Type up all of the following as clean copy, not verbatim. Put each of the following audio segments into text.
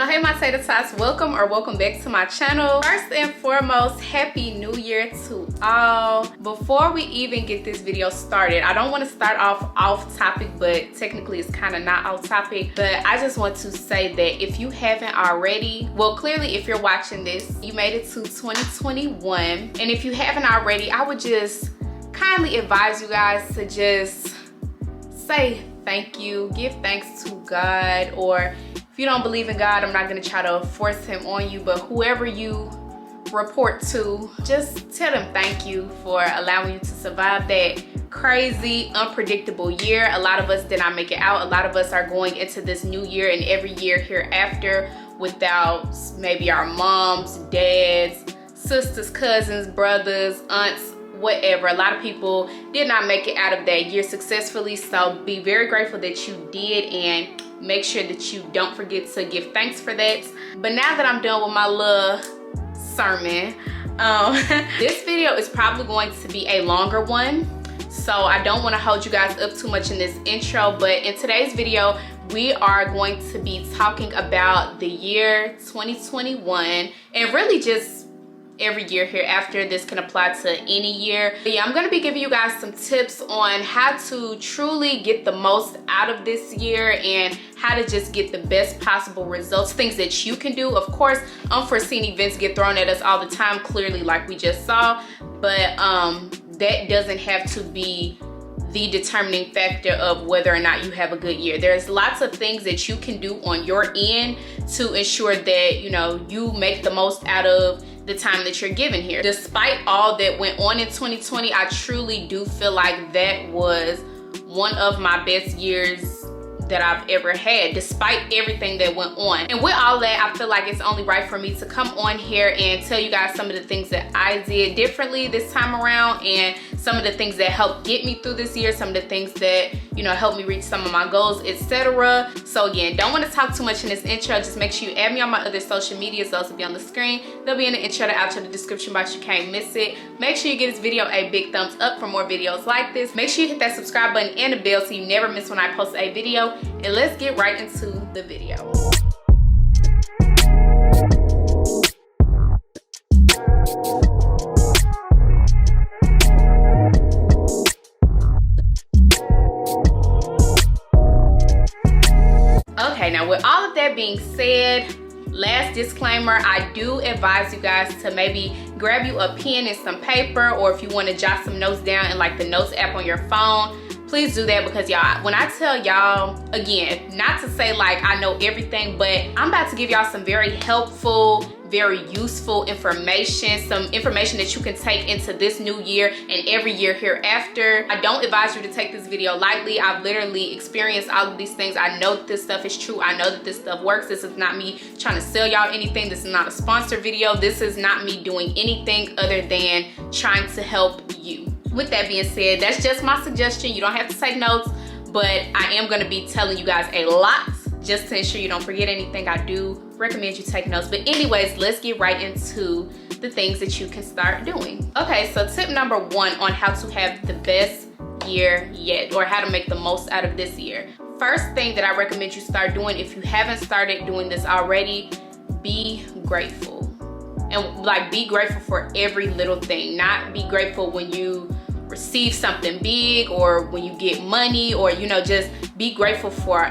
Hey my tater tots, welcome back to my channel. First and foremost, happy new year to all. Before we even get this video started, I don't want to start off topic, but technically it's kind of not off topic, but I just want to say that if you haven't already, well, clearly if you're watching this, you made it to 2021, and if you haven't already, I would just kindly advise you guys to just say thank you, give thanks to God, or if you don't believe in God, I'm not gonna try to force him on you, but whoever you report to, just tell them thank you for allowing you to survive that crazy, unpredictable year. A lot of us did not make it out. A lot of us are going into this new year and every year hereafter without maybe our moms, dads, sisters, cousins, brothers, aunts, whatever. A lot of people did not make it out of that year successfully, so be very grateful that you did, and make sure that you don't forget to give thanks for that. But now that I'm done with my little sermon, this video is probably going to be a longer one, so I don't want to hold you guys up too much in this intro. But in today's video, we are going to be talking about the year 2021, and really just every year hereafter. This can apply to any year. But yeah, I'm gonna be giving you guys some tips on how to truly get the most out of this year and how to just get the best possible results, things that you can do. Of course, unforeseen events get thrown at us all the time, clearly, like we just saw, but that doesn't have to be the determining factor of whether or not you have a good year. There's lots of things that you can do on your end to ensure that you make the most out of the time that you're given here. Despite all that went on in 2020, I truly do feel like that was one of my best years that I've ever had, despite everything that went on. And with all that, I feel like it's only right for me to come on here and tell you guys some of the things that I did differently this time around, and some of the things that helped get me through this year, some of the things that helped me reach some of my goals, etc. So again, don't want to talk too much in this intro. Just make sure you add me on my other social medias. Those will be on the screen. They'll be in the intro, the outro, the description box. You can't miss it. Make sure you give this video a big thumbs up for more videos like this. Make sure you hit that subscribe button and the bell so you never miss when I post a video. And let's get right into the video. Okay, now with all of that being said, last disclaimer, I do advise you guys to maybe grab you a pen and some paper, or if you want to jot some notes down in like the notes app on your phone, please do that, because y'all, when I tell y'all, again, not to say like I know everything, but I'm about to give y'all some very helpful, very useful information, some information that you can take into this new year and every year hereafter. I don't advise you to take this video lightly. I've literally experienced all of these things. I know that this stuff is true. I know that this stuff works. This is not me trying to sell y'all anything. This is not a sponsored video. This is not me doing anything other than trying to help you. With that being said, that's just my suggestion. You don't have to take notes, but I am going to be telling you guys a lot just to ensure you don't forget anything. I do recommend you take notes. But anyways, let's get right into the things that you can start doing. Okay, so tip number one on how to have the best year yet, or how to make the most out of this year. First thing that I recommend you start doing, if you haven't started doing this already, be grateful. And like, be grateful for every little thing. Not be grateful when you receive something big, or when you get money, or just be grateful for,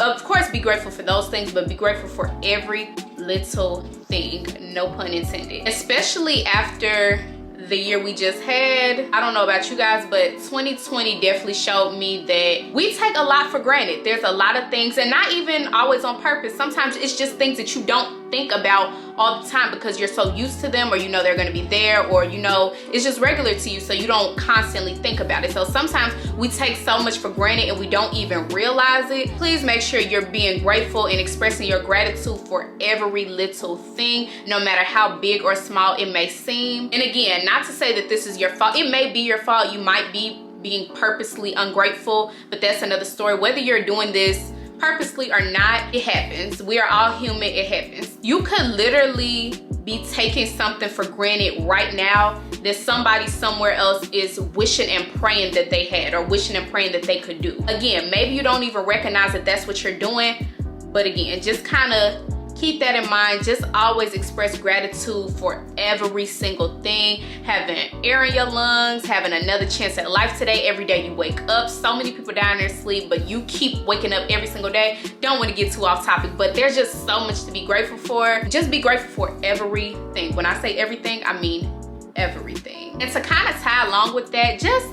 of course, be grateful for those things, but be grateful for every little thing, no pun intended. Especially after the year we just had. I don't know about you guys, but 2020 definitely showed me that we take a lot for granted. There's a lot of things, and not even always on purpose. Sometimes it's just things that you don't think about all the time because you're so used to them, or they're going to be there, or it's just regular to you, so you don't constantly think about it. So sometimes we take so much for granted and we don't even realize it. Please make sure you're being grateful and expressing your gratitude for every little thing, no matter how big or small it may seem. And again, not to say that this is your fault. It may be your fault. You might be being purposely ungrateful, but that's another story. Whether you're doing this purposely or not, it happens. We are all human. It happens. You could literally be taking something for granted right now that somebody somewhere else is wishing and praying that they had, or wishing and praying that they could do. Again, maybe you don't even recognize that that's what you're doing, but again, just kind of keep that in mind. Just always express gratitude for every single thing. Having air in your lungs, having another chance at life today. Every day you wake up. So many people die in their sleep, but you keep waking up every single day. Don't want to get too off topic, but there's just so much to be grateful for. Just be grateful for everything. When I say everything, I mean everything. And to kind of tie along with that, just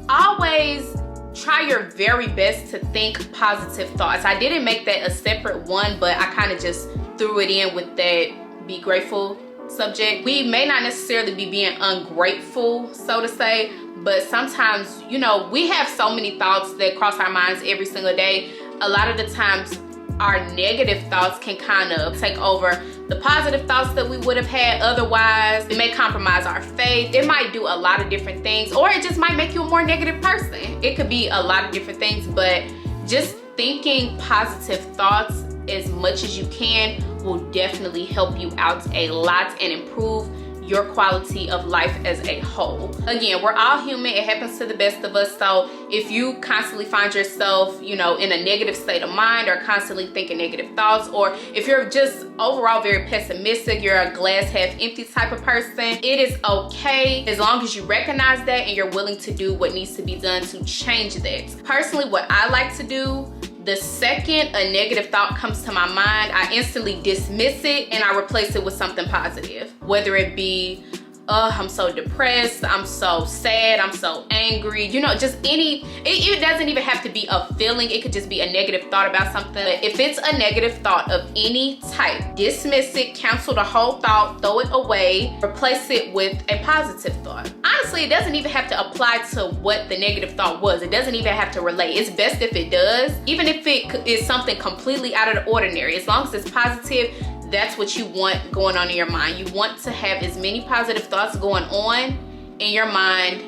always try your very best to think positive thoughts. I didn't make that a separate one, but I kind of just threw it in with that be grateful subject. We may not necessarily be being ungrateful, so to say, but sometimes, you know, we have so many thoughts that cross our minds every single day. A lot of the times our negative thoughts can kind of take over the positive thoughts that we would have had otherwise. It may compromise our faith. It might do a lot of different things, or it just might make you a more negative person. It could be a lot of different things, but just thinking positive thoughts as much as you can will definitely help you out a lot and improve your quality of life as a whole. Again, we're all human. It happens to the best of us. So if you constantly find yourself, you know, in a negative state of mind, or constantly thinking negative thoughts, or if you're just overall very pessimistic, you're a glass half empty type of person, it is okay as long as you recognize that and you're willing to do what needs to be done to change that. Personally, what I like to do, the second a negative thought comes to my mind, I instantly dismiss it and I replace it with something positive. Whether it be, I'm so depressed, I'm so sad, I'm so angry, you know, just it doesn't even have to be a feeling. It could just be a negative thought about something. But if it's a negative thought of any type, dismiss it, cancel the whole thought, throw it away, replace it with a positive thought. Honestly, it doesn't even have to apply to what the negative thought was. It doesn't even have to relate. It's best if it does, even if it is something completely out of the ordinary. As long as it's positive, that's what you want going on in your mind. You want to have as many positive thoughts going on in your mind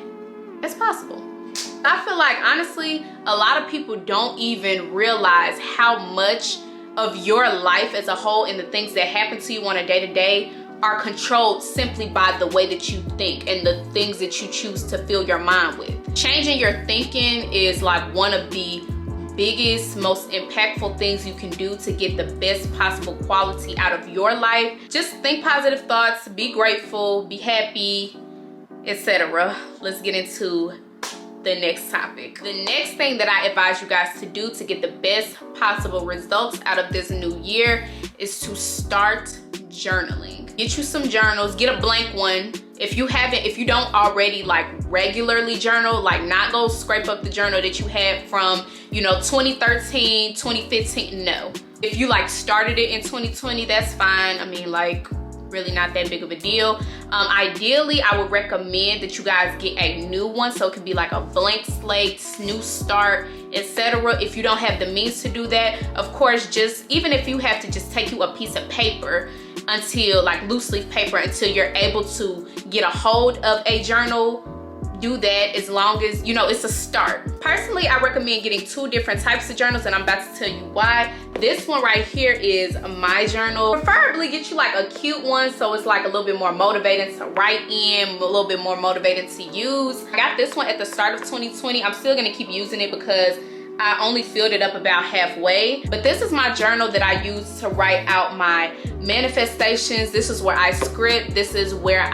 as possible. I feel like, honestly, a lot of people don't even realize how much of your life as a whole and the things that happen to you on a day-to-day are controlled simply by the way that you think and the things that you choose to fill your mind with. Changing your thinking is like one of the biggest, most impactful things you can do to get the best possible quality out of your life. Just think positive thoughts, be grateful, be happy, etc. Let's get into the next topic. The next thing that I advise you guys to do to get the best possible results out of this new year is to start journaling. Get you some journals, get a blank one. If you don't already like regularly journal, like not go scrape up the journal that you had from, you know, 2013, 2015, no. If you like started it in 2020, that's fine. I mean, like, really not that big of a deal. Ideally, I would recommend that you guys get a new one, so it could be like a blank slate, new start, etc. If you don't have the means to do that, of course, just even if you have to just take you a piece of paper until, like loose leaf paper, until you're able to get a hold of a journal, do that, as long as, you know, it's a start. Personally, I recommend getting 2 different types of journals, and I'm about to tell you why. This one right here is my journal. Preferably get you like a cute one, so it's like a little bit more motivating to write in, a little bit more motivating to use. I got this one at the start of 2020. I'm still gonna keep using it because I only filled it up about halfway. But this is my journal that I use to write out my manifestations. This is where I script. This is where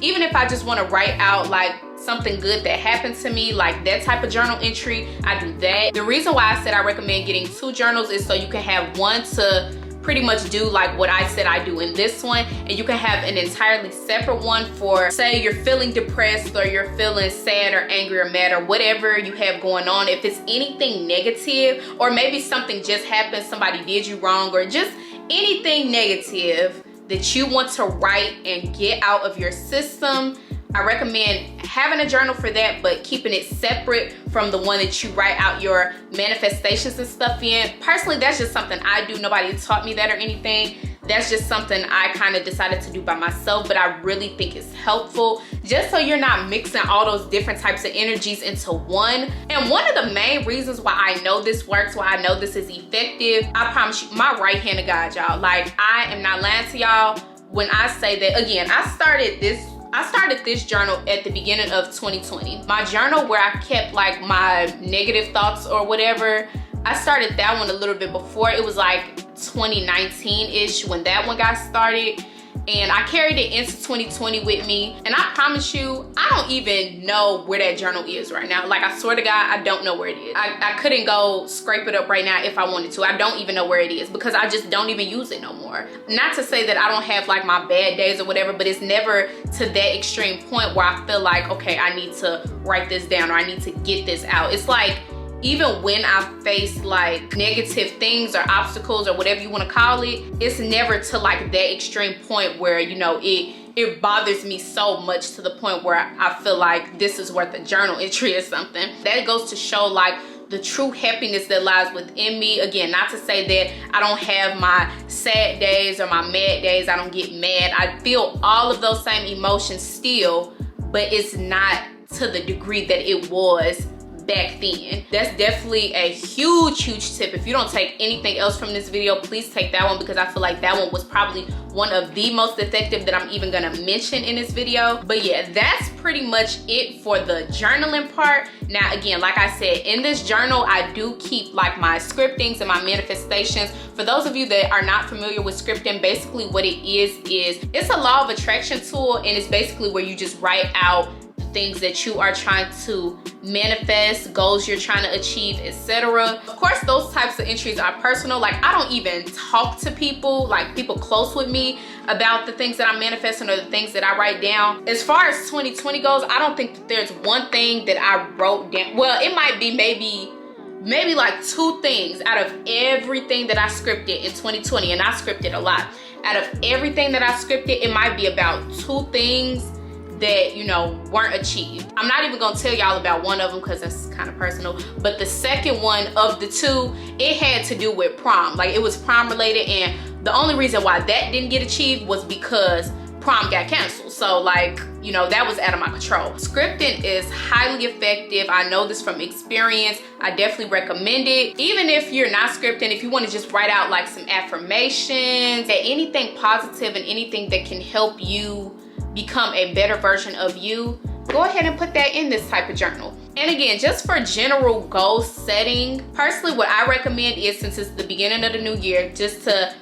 even if I just want to write out like something good that happened to me, like that type of journal entry, I do that. The reason why I said I recommend getting 2 journals is so you can have one to pretty much do like what I said I do in this one, and you can have an entirely separate one for, say you're feeling depressed or you're feeling sad or angry or mad or whatever you have going on. If it's anything negative, or maybe something just happened, somebody did you wrong, or just anything negative that you want to write and get out of your system, I recommend having a journal for that, but keeping it separate from the one that you write out your manifestations and stuff in. Personally, that's just something I do. Nobody taught me that or anything. That's just something I kind of decided to do by myself, but I really think it's helpful just so you're not mixing all those different types of energies into one. And one of the main reasons why I know this works, why I know this is effective, I promise you, my right hand of God, y'all. Like, I am not lying to y'all when I say that. Again, I started this journal at the beginning of 2020. My journal where I kept like my negative thoughts or whatever, I started that one a little bit before. It was like 2019-ish when that one got started. And I carried it into 2020 with me. And I promise you, I don't even know where that journal is right now. Like, I swear to God, I don't know where it is. I couldn't go scrape it up right now if I wanted to. I don't even know where it is because I just don't even use it no more. Not to say that I don't have like my bad days or whatever, but it's never to that extreme point where I feel like, okay, I need to write this down or I need to get this out. It's like, even when I face like negative things or obstacles or whatever you want to call it, it's never to like that extreme point where, you know, it bothers me so much to the point where I feel like this is worth a journal entry or something. That goes to show like the true happiness that lies within me. Again, not to say that I don't have my sad days or my mad days. I don't get mad. I feel all of those same emotions still, but it's not to the degree that it was back then. That's definitely a huge tip. If you don't take anything else from this video, please take that one, because I feel like that one was probably one of the most effective that I'm even gonna mention in this video. But yeah, that's pretty much it for the journaling part. Now again, like I said, in this journal I do keep like my scriptings and my manifestations. For those of you that are not familiar with scripting, basically what it is it's a law of attraction tool, and it's basically where you just write out things that you are trying to manifest, goals you're trying to achieve, etc. Of course, those types of entries are personal. Like, I don't even talk to people, like people close with me, about the things that I'm manifesting or the things that I write down. As far as 2020 goes, I don't think that there's one thing that I wrote down. Well, it might be maybe like 2 things out of everything that I scripted in 2020, and I scripted a lot. Out of everything that I scripted, it might be about 2 things that, you know, weren't achieved. I'm not even gonna tell y'all about one of them because that's kind of personal, but the second one of the 2, it had to do with prom. Like, it was prom related, and the only reason why that didn't get achieved was because prom got canceled. So like, you know, that was out of my control. Scripting is highly effective. I know this from experience. I definitely recommend it. Even if you're not scripting, if you want to just write out like some affirmations, anything positive and anything that can help you become a better version of you, go ahead and put that in this type of journal. And again, just for general goal setting, personally what I recommend is, since it's the beginning of the new year, just to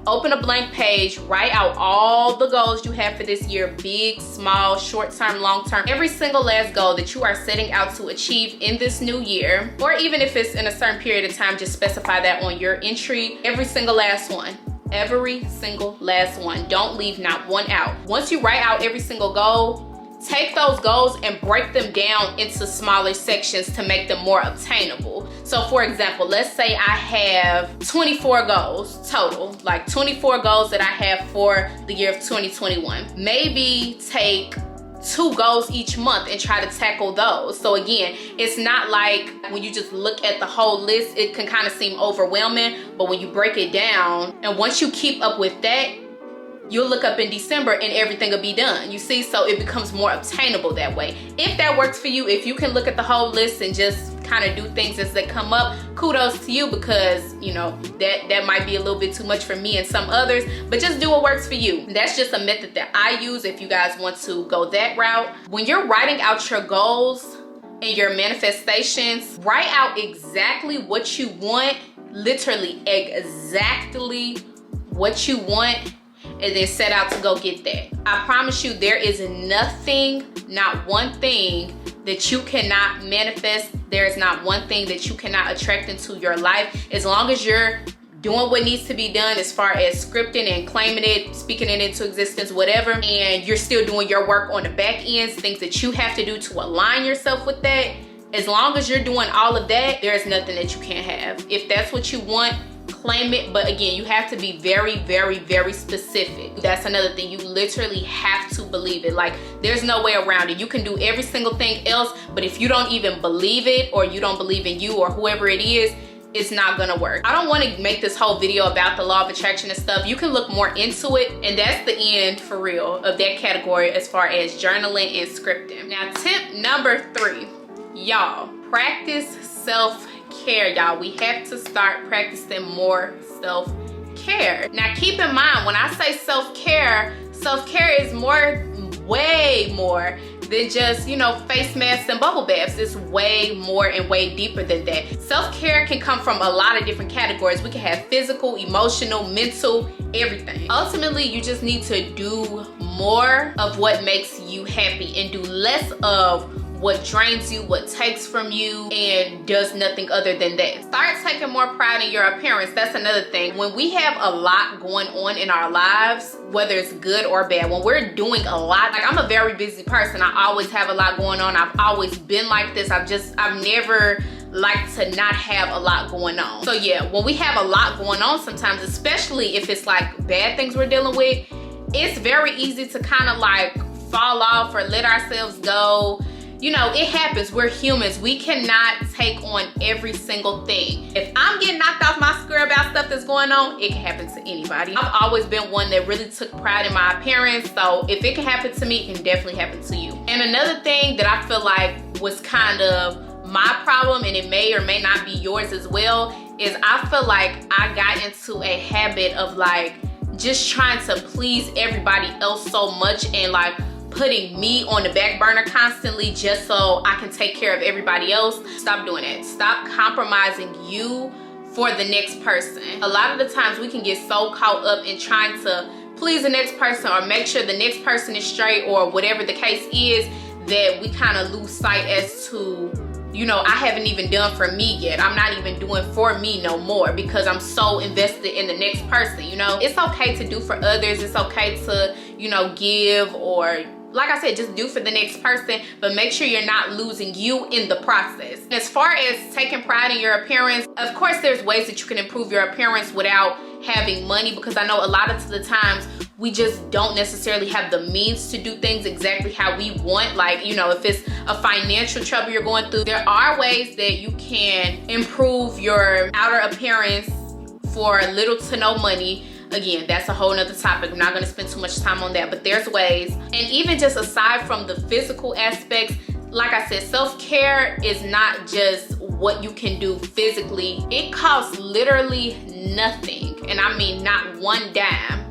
open a blank page, write out all the goals you have for this year, big, small, short-term, long-term, every single last goal that you are setting out to achieve in this new year. Or even if it's in a certain period of time, just specify that on your entry, every single last one. Every single last one. Don't leave not one out. Once you write out every single goal, take those goals and break them down into smaller sections to make them more obtainable. So for example, let's say I have 24 goals total, like 24 goals that I have for the year of 2021. Maybe take 2 goals each month and try to tackle those. So again, it's not like when you just look at the whole list, it can kind of seem overwhelming, but when you break it down, and once you keep up with that, you'll look up in December and everything will be done. You see, so it becomes more obtainable that way. If that works for you, if you can look at the whole list and just kind of do things as they come up, kudos to you, because you know that might be a little bit too much for me and some others, but just do what works for you. That's just a method that I use if you guys want to go that route. When you're writing out your goals and your manifestations, write out exactly what you want, literally exactly what you want, and then set out to go get that. I promise you, there is nothing, not one thing that you cannot manifest. There is not one thing that you cannot attract into your life, as long as you're doing what needs to be done as far as scripting and claiming it, speaking it into existence, whatever, and you're still doing your work on the back ends, things that you have to do to align yourself with that. As long as you're doing all of that, there's nothing that you can't have. If that's what you want, claim it. But again, you have to be very specific. That's another thing. You literally have to believe it. Like, there's no way around it. You can do every single thing else, but if you don't even believe it, or you don't believe in you or whoever it is, it's not gonna work. I don't want to make this whole video about the law of attraction and stuff. You can look more into it, and that's the end for real of that category as far as journaling and scripting. Now, tip number 3, y'all, practice self-care. Y'all, we have to start practicing more self-care. Now keep in mind, when I say self-care is way more than just, you know, face masks and bubble baths. It's way more and way deeper than that. Self-care can come from a lot of different categories. We can have physical, emotional, mental, everything. Ultimately, you just need to do more of what makes you happy and do less of what drains you, what takes from you, and does nothing other than that. Start taking more pride in your appearance. That's another thing. When we have a lot going on in our lives, whether it's good or bad, when we're doing a lot, like I'm a very busy person. I always have a lot going on. I've always been like this. I've never liked to not have a lot going on. So yeah, when we have a lot going on sometimes, especially if it's like bad things we're dealing with, it's very easy to kind of like fall off or let ourselves go. You know, it happens. We're humans. We cannot take on every single thing. If I'm getting knocked off my square about stuff that's going on, it can happen to anybody. I've always been one that really took pride in my appearance. So if it can happen to me, it can definitely happen to you. And another thing that I feel like was kind of my problem, and it may or may not be yours as well, is I feel like I got into a habit of like just trying to please everybody else so much and like putting me on the back burner constantly just so I can take care of everybody else. Stop doing that. Stop compromising you for the next person. A lot of the times we can get so caught up in trying to please the next person or make sure the next person is straight or whatever the case is that we kind of lose sight as to, you know, I haven't even done for me yet. I'm not even doing for me no more because I'm so invested in the next person, you know? It's okay to do for others. It's okay to, you know, give or, like I said, just do for the next person, but make sure you're not losing you in the process. As far as taking pride in your appearance, of course, there's ways that you can improve your appearance without having money, because I know a lot of the times we just don't necessarily have the means to do things exactly how we want. Like, you know, if it's a financial trouble you're going through, there are ways that you can improve your outer appearance for little to no money. Again, that's a whole nother topic. I'm not going to spend too much time on that, but there's ways. And even just aside from the physical aspects, like I said, self-care is not just what you can do physically. It costs literally nothing, and I mean not one dime,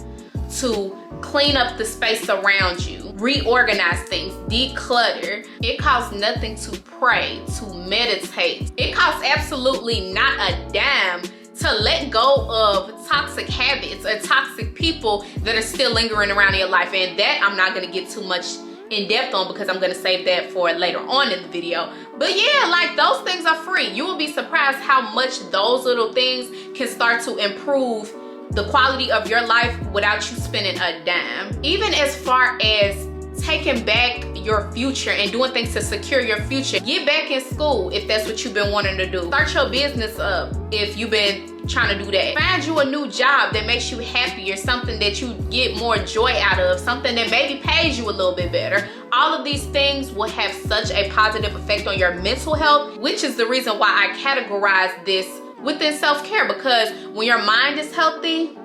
to clean up the space around you, reorganize things, declutter. It costs nothing to pray, to meditate. It costs absolutely not a dime to let go of toxic habits or toxic people that are still lingering around in your life. And that I'm not gonna get too much in depth on because I'm gonna save that for later on in the video. But yeah, like those things are free. You will be surprised how much those little things can start to improve the quality of your life without you spending a dime. Even as far as taking back your future and doing things to secure your future. Get back in school if that's what you've been wanting to do. Start your business up if you've been trying to do that. Find you a new job that makes you happier, something that you get more joy out of, something that maybe pays you a little bit better. All of these things will have such a positive effect on your mental health, which is the reason why I categorize this within self-care, because when your mind is healthy,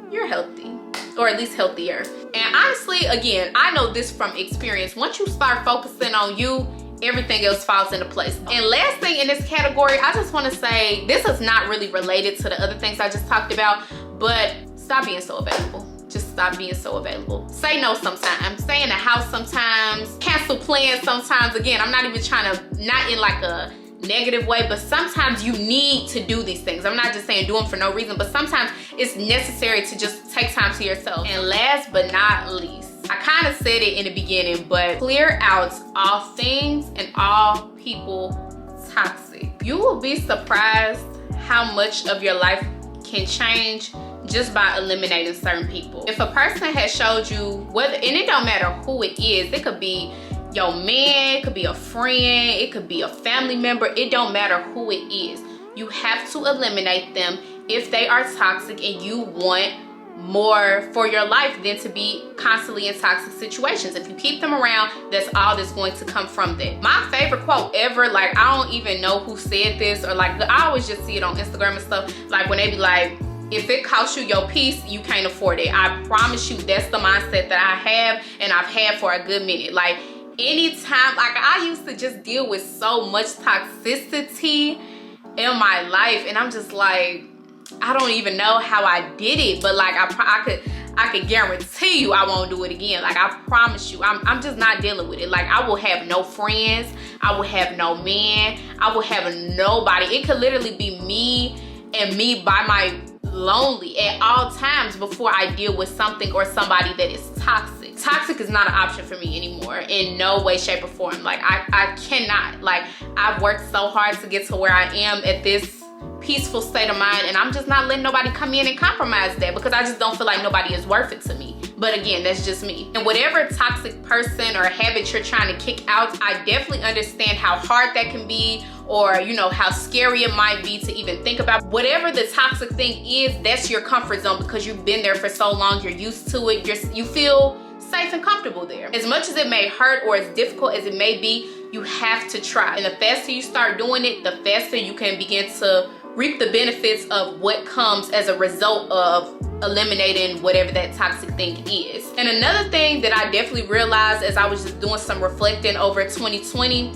you're healthy, or at least healthier. And honestly, again, I know this from experience. Once you start focusing on you, everything else falls into place. And last thing in this category, I just want to say, this is not really related to the other things I just talked about, but stop being so available. Just stop being so available. Say no sometimes. Stay in the house sometimes. Cancel plans sometimes. Again, I'm not even trying to, not in like a negative way, but sometimes you need to do these things. I'm not just saying do them for no reason, but sometimes it's necessary to just take time to yourself. And last but not least, I kind of said it in the beginning, but clear out all things and all people toxic. You will be surprised how much of your life can change just by eliminating certain people. If a person has showed you, whether, and it don't matter who it is, it could be your man, it could be a friend, it could be a family member, it don't matter who it is. You have to eliminate them if they are toxic and you want more for your life than to be constantly in toxic situations. If you keep them around, that's all that's going to come from that. My favorite quote ever, like I don't even know who said this, or like I always just see it on Instagram and stuff, like when they be like, if it costs you your peace, you can't afford it. I promise you that's the mindset that I have and I've had for a good minute. Like anytime, like I used to just deal with so much toxicity in my life, and I'm just like, I don't even know how I did it, but like I I can guarantee you I won't do it again. Like, I promise you, I'm just not dealing with it. Like, I will have no friends, I will have no man, I will have nobody. It could literally be me and me by my lonely at all times before I deal with something or somebody that is toxic. Toxic is not an option for me anymore in no way, shape, or form. Like, I cannot. Like, I've worked so hard to get to where I am at this peaceful state of mind, and I'm just not letting nobody come in and compromise that, because I just don't feel like nobody is worth it to me. But again, that's just me. And whatever toxic person or habit you're trying to kick out, I definitely understand how hard that can be, or you know, how scary it might be to even think about. Whatever the toxic thing is, that's your comfort zone, because you've been there for so long, you're used to it, you feel safe and comfortable there. As much as it may hurt or as difficult as it may be, you have to try. And the faster you start doing it, the faster you can begin to reap the benefits of what comes as a result of eliminating whatever that toxic thing is. And another thing that I definitely realized as I was just doing some reflecting over 2020,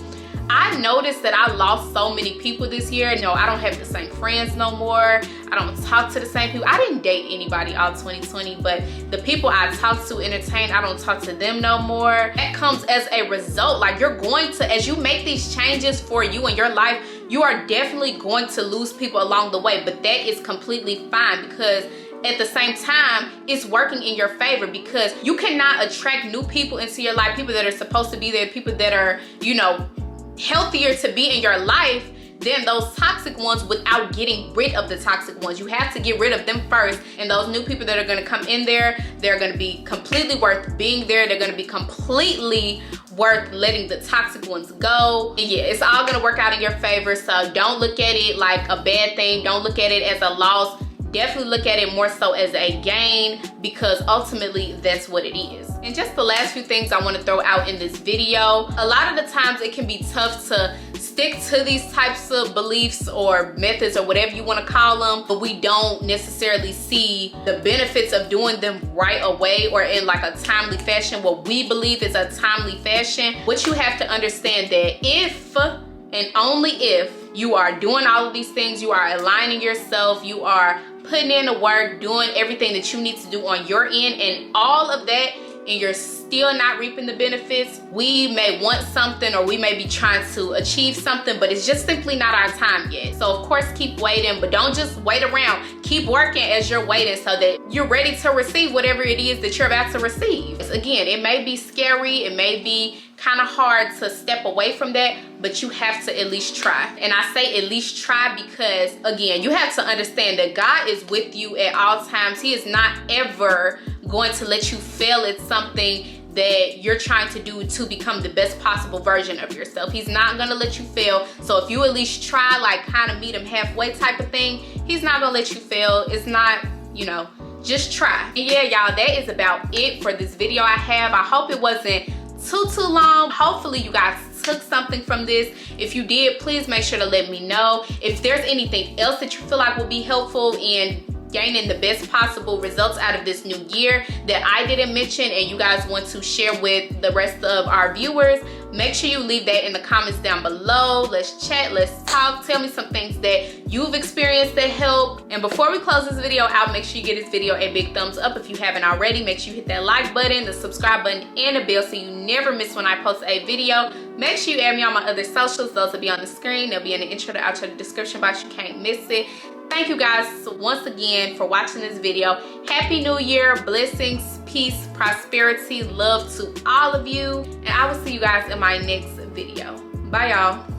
I noticed that I lost so many people this year. No, I don't have the same friends no more. I don't talk to the same people. I didn't date anybody all 2020, but the people I talked to, entertained, I don't talk to them no more. That comes as a result. Like, you're going to, as you make these changes for you in your life, you are definitely going to lose people along the way, but that is completely fine, because at the same time, it's working in your favor, because you cannot attract new people into your life, people that are supposed to be there, people that are, you know, healthier to be in your life than those toxic ones, without getting rid of the toxic ones. You have to get rid of them first, and those new people that are going to come in there, they're going to be completely worth being there. They're going to be completely worth letting the toxic ones go. And yeah, it's all going to work out in your favor, so don't look at it like a bad thing. Don't look at it as a loss. Definitely look at it more so as a gain, because ultimately that's what it is. And just the last few things I want to throw out in this video, a lot of the times it can be tough to stick to these types of beliefs or methods or whatever you want to call them, but we don't necessarily see the benefits of doing them right away or in like a timely fashion, what we believe is a timely fashion. What you have to understand, that if and only if you are doing all of these things, you are aligning yourself, you are putting in the work, doing everything that you need to do on your end, and all of that, and you're still not reaping the benefits, we may want something, or we may be trying to achieve something, but it's just simply not our time yet. So of course, keep waiting, but don't just wait around. Keep working as you're waiting, so that you're ready to receive whatever it is that you're about to receive. Again, it may be scary, it may be kind of hard to step away from that, but you have to at least try. And I say at least try because, again, you have to understand that God is with you at all times. He is not ever going to let you fail at something that you're trying to do to become the best possible version of yourself. He's not gonna let you fail. So if you at least try, like kind of meet him halfway type of thing, he's not gonna let you fail. It's not, you know, just try. And yeah, y'all, that is about it for this video I have. I hope it wasn't too long. Hopefully you guys took something from this. If you did, please make sure to let me know. If there's anything else that you feel like will be helpful in gaining the best possible results out of this new year that I didn't mention and you guys want to share with the rest of our viewers, make sure you leave that in the comments down below. Let's chat, let's talk. Tell me some things that you've experienced that helped. And before we close this video out, make sure you give this video a big thumbs up if you haven't already. Make sure you hit that like button, the subscribe button, and the bell so you never miss when I post a video. Make sure you add me on my other socials. Those will be on the screen. They'll be in the intro to outro, the description box. You can't miss it. Thank you guys once again for watching this video. Happy New Year, blessings, peace, prosperity, love to all of you. And I will see you guys in my next video. Bye, y'all.